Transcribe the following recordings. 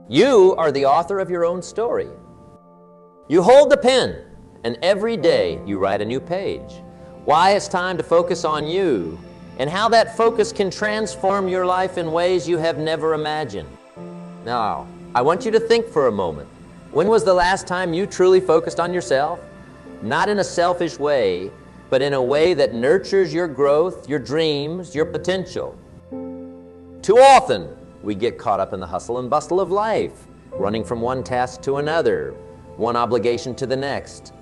You are the author of your own story. You hold the pen, and every day you write a new page. Why it's time to focus on you, and how that focus can transform your life in ways you have never imagined. Now, I want you to think for a moment. When was the last time you truly focused on yourself? Not in a selfish way, but in a way that nurtures your growth, your dreams, your potential. Too often, we get caught up in the hustle and bustle of life, running from one task to another, one obligation to the next.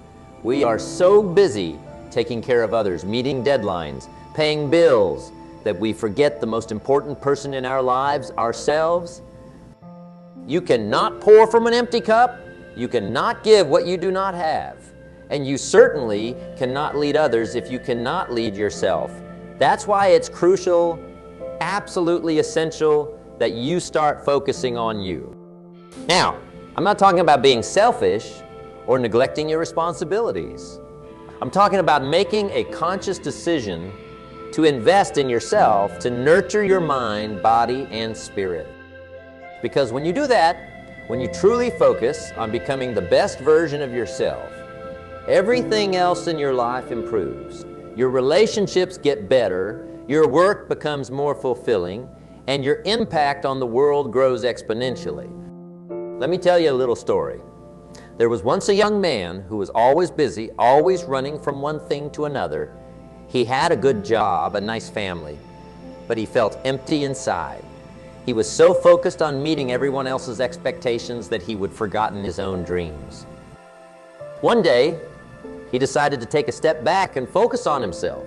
We are so busy taking care of others, meeting deadlines, paying bills, that we forget the most important person in our lives, ourselves. You cannot pour from an empty cup. You cannot give what you do not have. And you certainly cannot lead others if you cannot lead yourself. That's why it's crucial, absolutely essential, that you start focusing on you. Now, I'm not talking about being selfish or neglecting your responsibilities. I'm talking about making a conscious decision to invest in yourself, to nurture your mind, body, and spirit. Because when you do that, when you truly focus on becoming the best version of yourself, everything else in your life improves. Your relationships get better, your work becomes more fulfilling, and your impact on the world grows exponentially. Let me tell you a little story. There was once a young man who was always busy, always running from one thing to another. He had a good job, a nice family, but he felt empty inside. He was so focused on meeting everyone else's expectations that he would forgotten his own dreams. One day, he decided to take a step back and focus on himself.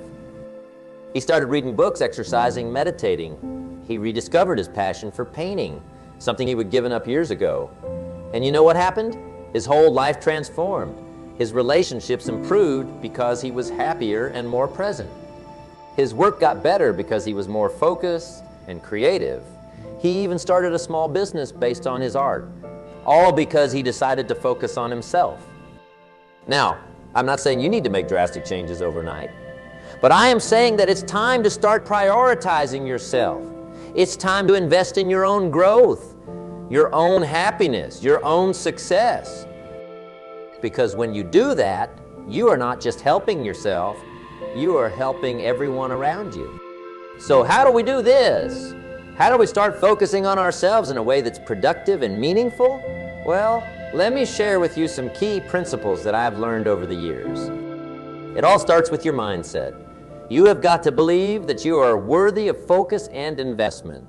He started reading books, exercising, meditating. He rediscovered his passion for painting, something he had given up years ago. And you know what happened? His whole life transformed. His relationships improved because he was happier and more present. His work got better because he was more focused and creative. He even started a small business based on his art, all because he decided to focus on himself. Now, I'm not saying you need to make drastic changes overnight, but I am saying that it's time to start prioritizing yourself. It's time to invest in your own growth, your own happiness, your own success. Because when you do that, you are not just helping yourself, you are helping everyone around you. So how do we do this? How do we start focusing on ourselves in a way that's productive and meaningful? Well, let me share with you some key principles that I've learned over the years. It all starts with your mindset. You have got to believe that you are worthy of focus and investment.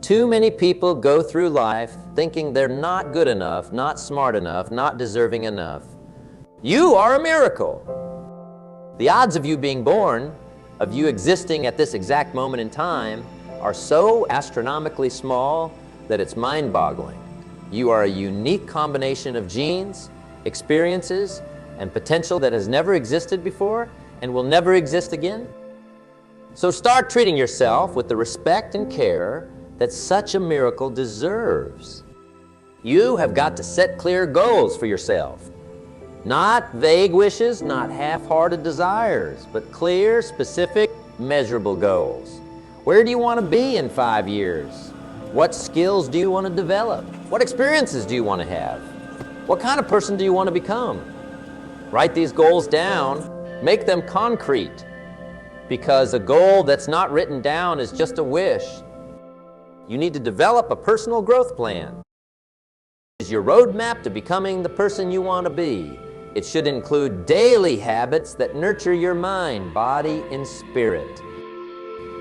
Too many people go through life thinking they're not good enough, not smart enough, not deserving enough. You are a miracle. The odds of you being born, of you existing at this exact moment in time, are so astronomically small that it's mind-boggling. You are a unique combination of genes, experiences, and potential that has never existed before and will never exist again. So start treating yourself with the respect and care that such a miracle deserves. You have got to set clear goals for yourself. Not vague wishes, not half-hearted desires, but clear, specific, measurable goals. Where do you want to be in 5 years? What skills do you want to develop? What experiences do you want to have? What kind of person do you want to become? Write these goals down, make them concrete, because a goal that's not written down is just a wish. You need to develop a personal growth plan. It is your roadmap to becoming the person you want to be. It should include daily habits that nurture your mind, body, and spirit.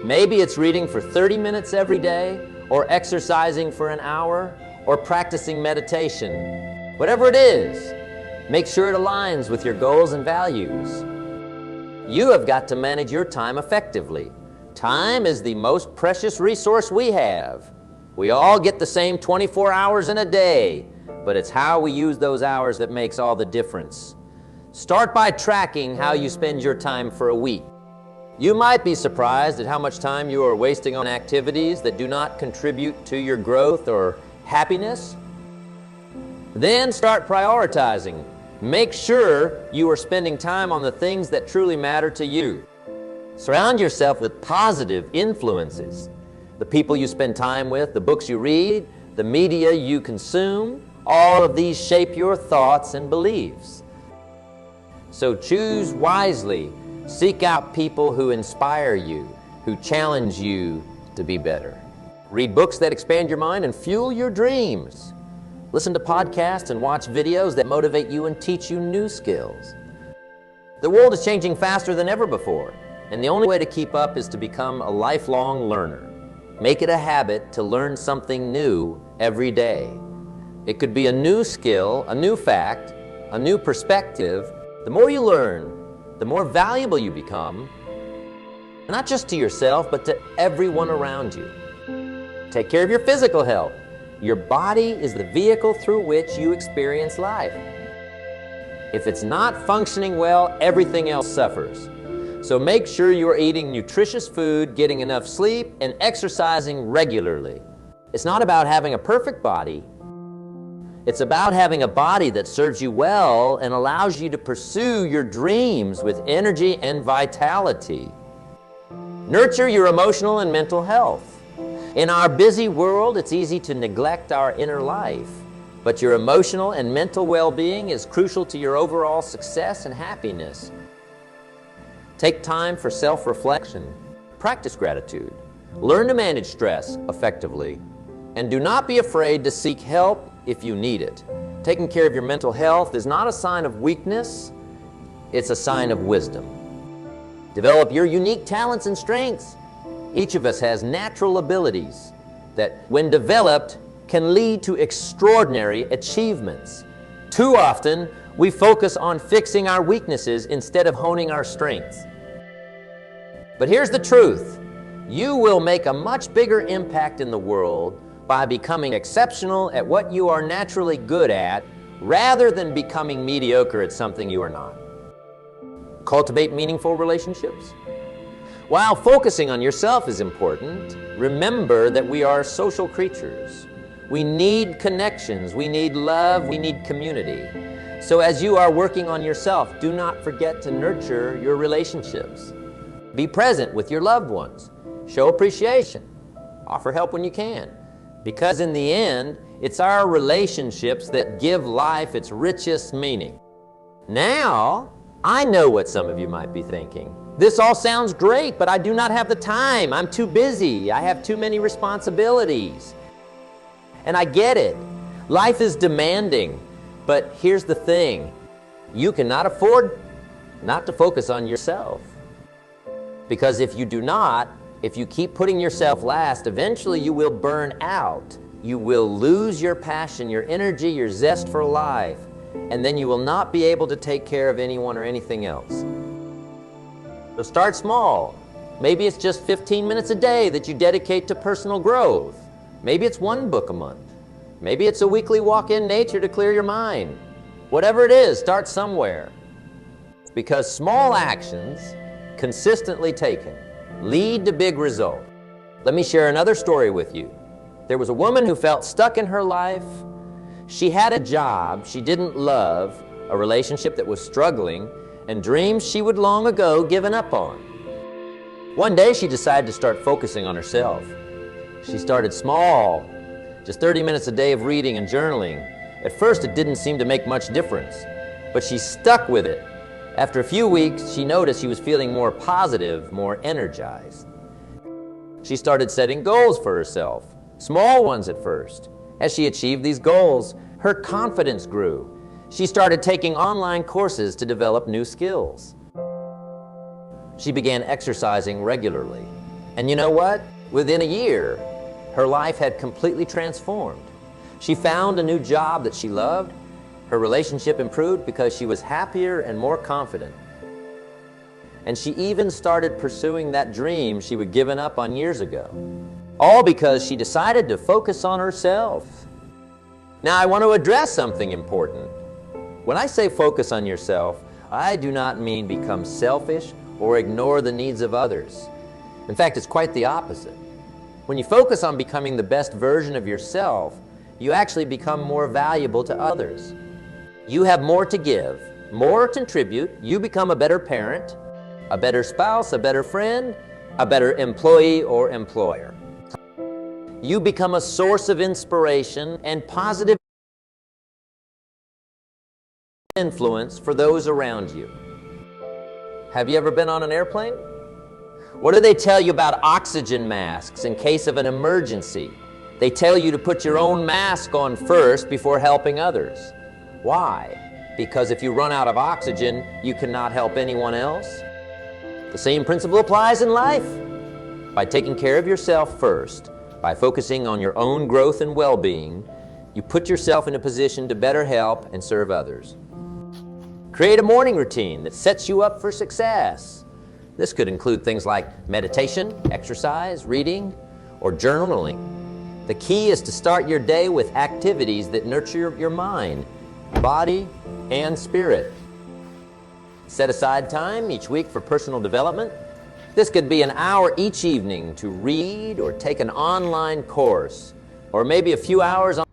Maybe it's reading for 30 minutes every day, or exercising for an hour, or practicing meditation. Whatever it is, make sure it aligns with your goals and values. You have got to manage your time effectively. Time is the most precious resource we have. We all get the same 24 hours in a day, but it's how we use those hours that makes all the difference. Start by tracking how you spend your time for a week. You might be surprised at how much time you are wasting on activities that do not contribute to your growth or happiness. Then start prioritizing. Make sure you are spending time on the things that truly matter to you. Surround yourself with positive influences. The people you spend time with, the books you read, the media you consume, all of these shape your thoughts and beliefs. So choose wisely. Seek out people who inspire you, who challenge you to be better. Read books that expand your mind and fuel your dreams. Listen to podcasts and watch videos that motivate you and teach you new skills. The world is changing faster than ever before, and the only way to keep up is to become a lifelong learner. Make it a habit to learn something new every day. It could be a new skill, a new fact, a new perspective. The more you learn, the more valuable you become, not just to yourself, but to everyone around you. Take care of your physical health. Your body is the vehicle through which you experience life. If it's not functioning well, everything else suffers. So make sure you are eating nutritious food, getting enough sleep, and exercising regularly. It's not about having a perfect body. It's about having a body that serves you well and allows you to pursue your dreams with energy and vitality. Nurture your emotional and mental health. In our busy world, it's easy to neglect our inner life, but your emotional and mental well-being is crucial to your overall success and happiness. Take time for self-reflection. Practice gratitude. Learn to manage stress effectively. And do not be afraid to seek help if you need it. Taking care of your mental health is not a sign of weakness, it's a sign of wisdom. Develop your unique talents and strengths. Each of us has natural abilities that, when developed, can lead to extraordinary achievements. Too often, we focus on fixing our weaknesses instead of honing our strengths. But here's the truth. You will make a much bigger impact in the world by becoming exceptional at what you are naturally good at, rather than becoming mediocre at something you are not. Cultivate meaningful relationships. While focusing on yourself is important, remember that we are social creatures. We need connections, we need love, we need community. So as you are working on yourself, do not forget to nurture your relationships. Be present with your loved ones. Show appreciation. Offer help when you can. Because in the end, it's our relationships that give life its richest meaning. Now, I know what some of you might be thinking. This all sounds great, but I do not have the time. I'm too busy. I have too many responsibilities. And I get it. Life is demanding. But here's the thing. You cannot afford not to focus on yourself. Because if you do not, if you keep putting yourself last, eventually you will burn out. You will lose your passion, your energy, your zest for life, and then you will not be able to take care of anyone or anything else. So start small. Maybe it's just 15 minutes a day that you dedicate to personal growth. Maybe it's one book a month. Maybe it's a weekly walk in nature to clear your mind. Whatever it is, start somewhere. Because small actions, consistently taken, lead to big results. Let me share another story with you. There was a woman who felt stuck in her life. She had a job she didn't love, a relationship that was struggling, and dreams she would long ago given up on. One day she decided to start focusing on herself. She started small, just 30 minutes a day of reading and journaling. At first it didn't seem to make much difference, but she stuck with it. After a few weeks, she noticed she was feeling more positive, more energized. She started setting goals for herself, small ones at first. As she achieved these goals, her confidence grew. She started taking online courses to develop new skills. She began exercising regularly. And you know what? Within a year, her life had completely transformed. She found a new job that she loved. Her relationship improved because she was happier and more confident. And she even started pursuing that dream she had given up on years ago. All because she decided to focus on herself. Now I want to address something important. When I say focus on yourself, I do not mean become selfish or ignore the needs of others. In fact, it's quite the opposite. When you focus on becoming the best version of yourself, you actually become more valuable to others. You have more to give, more to contribute. You become a better parent, a better spouse, a better friend, a better employee or employer. you become a source of inspiration and positive influence for those around you. Have you ever been on an airplane? What do they tell you about oxygen masks in case of an emergency? They tell you to put your own mask on first before helping others. Why? Because if you run out of oxygen, you cannot help anyone else. The same principle applies in life. By taking care of yourself first, by focusing on your own growth and well-being, you put yourself in a position to better help and serve others. Create a morning routine that sets you up for success. This could include things like meditation, exercise, reading, or journaling. The key is to start your day with activities that nurture your mind, body, and spirit. Set aside time each week for personal development. This could be an hour each evening to read or take an online course, or maybe a few hours on